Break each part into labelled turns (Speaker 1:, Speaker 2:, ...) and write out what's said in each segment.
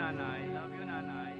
Speaker 1: nanay. Love you, nanay.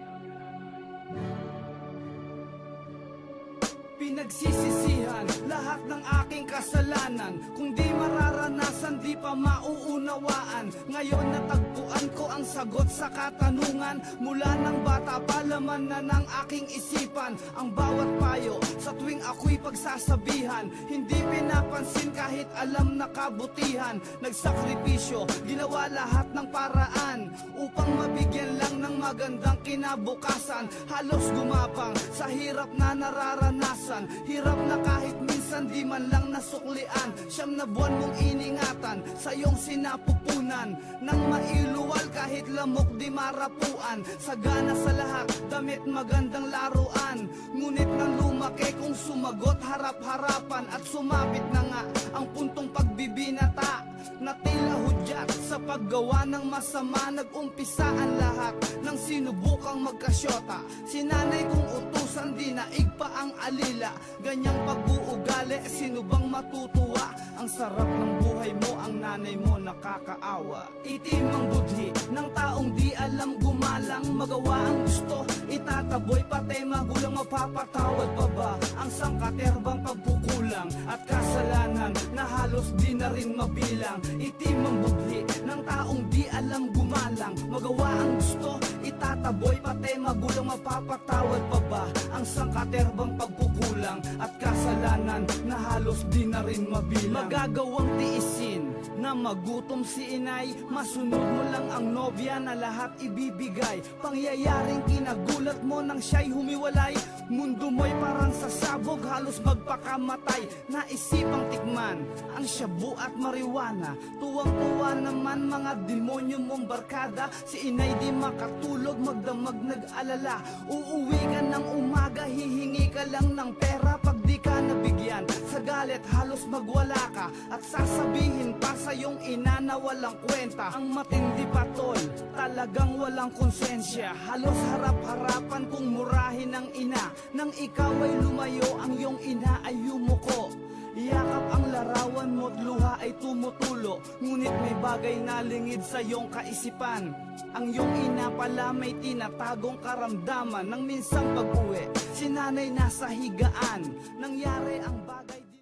Speaker 2: Pinagsisisihan lahat ng aking kasalanan. Kung di mararanasan, di pa mauunawaan. Ngayon natagpuan ko ang sagot sa katanungan. Mula ng bata pa laman na ng aking isipan ang bawat payo sa tuwing ako'y pagsasabihan. Hindi pinapansin kahit alam na kabutihan. Nagsakripisyo, ginawa lahat ng paraan upang mabigyan lang ng magandang kinabukasan. Halos gumapang sa hirap na nararanasan. Hirap na kahit minsan di man lang nasuklian. Siyam na buwan mong iningatan sa iyong sinapupunan. Nang mailuwal kahit lamok di marapuan. Sagana sa lahat, damit magandang laruan. Ngunit nang lumaki kung sumagot harap-harapan. At sumapit na nga ang puntong pagbibinata na tila hudyat sa paggawa ng masama. Nag-umpisa ang lahat ng sinubukang magkasyota. Sinanay kong utusan, di naig pa ang alila. Ganyang pag-uugali, sino bang matutuwa? Ang sarap ng buhay mo, ang nanay mo nakakaawa. Itim ang budhi ng taong di alam gumalang. Magawa ang gusto, itataboy pati magulang. Mapapatawad pa ba ang sangkaterbang pagkukulang at kasalanan na halos di na rin mabilang? Itim ang budhi ng taong di alam gumalang. Magawa ang gusto, itataboy pati magulang. Mapapatawad pa ba ang sangkaterbang pagkukulang at kasalanan na halos di na rin mabilang? Magagawang tiisin na magutom si inay. Masunod mo lang ang nobya na lahat ibibigay. Pangyayaring kinagulat mo nang siya'y humiwalay. Mundo mo'y parang sasabog, halos magpakamatay. Naisipang tikman ang shabu at marijuana. Tuwang-tuwa naman mga demonyo mong barkada. Si inay di makatulog, magdamag nag-alala. Uuwi ka ng umaga, hihingi ka lang ng pera. Pag di ka nabigyan, sa galit halos magwala ka. At sasabihin pa sa iyong ina na walang kwenta. Ang matindi pa tol, talagang walang konsensya. Halos harap-harapan kung murahin ng ina. Nang ikaw ay lumayo, ang iyong ina ay yumuko. Yakap ang larawan mo't luha ay tumutulo. Ngunit may bagay na lingid sa iyong kaisipan. Ang iyong ina pala may tinatagong karamdaman. Nang minsang pag-uwi, si nanay nasa higaan. Nangyari ang bagay